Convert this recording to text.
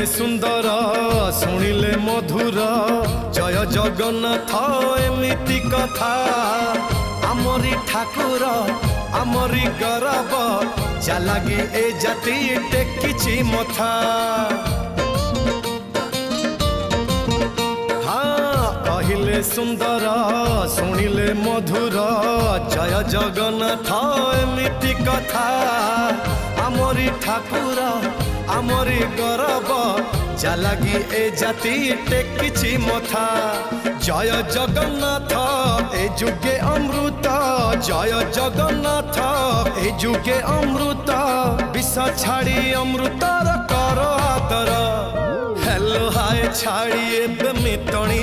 सुंदर शुणिले मधुर जय जगन्नाथ एमिति कथा आमरी ठाकुर आमरी गौरव जालागी ए जाति टेकिछि मथा कहले सुंदर शुणिले मधुर जय जगन्नाथ एमिति कथा आमरी ठाकुर आमरी गौरव जालागी ए जाति टेकिछि मथा जय जगन्नाथ ए जुगे अमृत जय जगन्नाथ ए जुगे अमृत विष छाड़ी अमृतर कर आदर हेलो हाय छाड़ी एबे मितणी